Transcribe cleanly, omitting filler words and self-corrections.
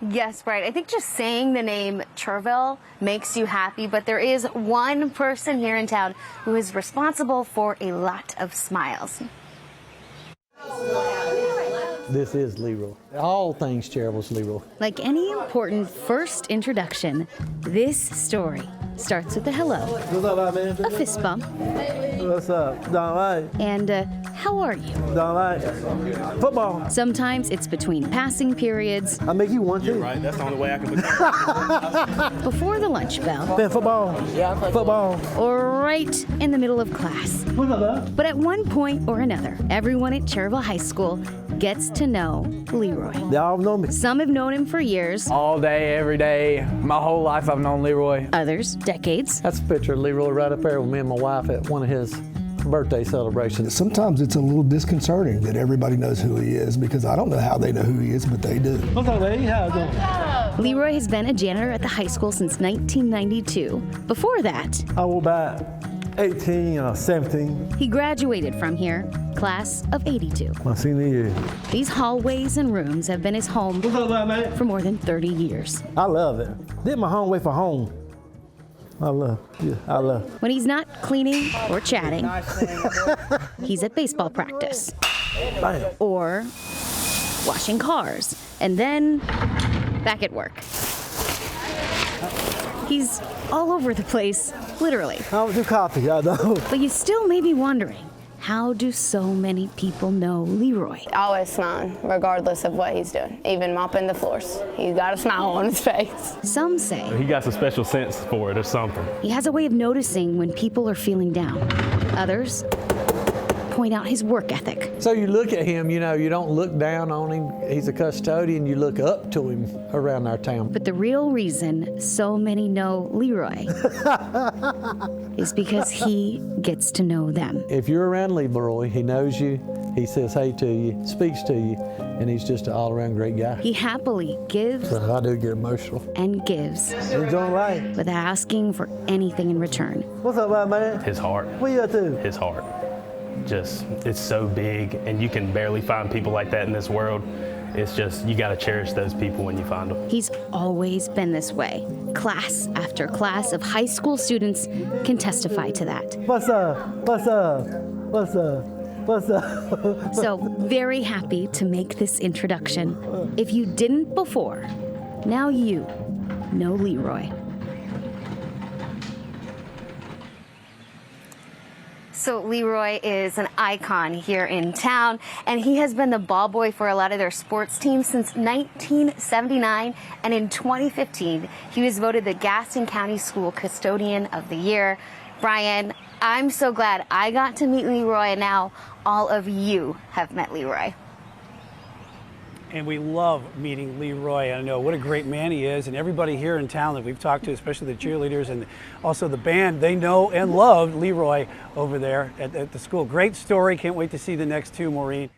Yes, Brian. I think just saying the name Cherryville makes you happy, but there is one person here in town who is responsible for a lot of smiles. This is LeeRoy. All things Cherryville's LeeRoy. Like any important first introduction, this story starts with a hello, What's up, man? a fist bump, What's up? Don't like. and how are you? Don't like. Football. Sometimes it's between passing periods, I make you one too. Right, that's the only way I can. before the lunch bell, Man, football. Yeah, football. or right in the middle of class. What's up, man? But at one point or another, everyone at Cherryville High School gets to know LeeRoy. They all know me. Some have known him for years, All day, every day, my whole life I've known LeeRoy. others decades. That's a picture of LeeRoy right up there with me and my wife at one of his birthday celebrations. Sometimes it's a little disconcerting that everybody knows who he is because I don't know how they know who he is, but they do. What's up, lady? How you doing? LeeRoy has been a janitor at the high school since 1992. Before that, I was about 18, 17, he graduated from here, class of 82. my senior year. These hallways and rooms have been his home What's up, man? for more than 30 years. I love it. Did my home way for home. I love. When he's not cleaning or chatting, he's at baseball practice Bam. or washing cars, and then back at work. He's all over the place, literally. I don't do coffee, I know. But you still may be wondering, how do so many people know LeeRoy? Always smiling, regardless of what he's doing. Even mopping the floors, he's got a smile on his face. Some say He got some special sense for it or something. he has a way of noticing when people are feeling down. Others point out his work ethic. So you look at him, you don't look down on him. He's a custodian, you look up to him around our town. But the real reason so many know LeeRoy is because he gets to know them. If you're around LeeRoy, he knows you, he says hey to you, speaks to you, and he's just an all-around great guy. He happily gives So I do get emotional. and gives You doing right? without asking for anything in return. What's up, man? His heart, What you up to? his heart. Just, it's so big, and you can barely find people like that in this world. It's just, you gotta cherish those people when you find them. He's always been this way. Class after class of high school students can testify to that. What's up? What's up? What's up? What's up? So very happy to make this introduction. If you didn't before, now you know LeeRoy. So LeeRoy is an icon here in town, and he has been the ball boy for a lot of their sports teams since 1979, and in 2015, he was voted the Gaston County School Custodian of the Year. Brian, I'm so glad I got to meet LeeRoy, and now all of you have met LeeRoy. And we love meeting LeeRoy. I know what a great man he is, and everybody here in town that we've talked to, especially the cheerleaders and also the band, they know and love LeeRoy over there at the school. Great story. Can't wait to see the next two, Maureen.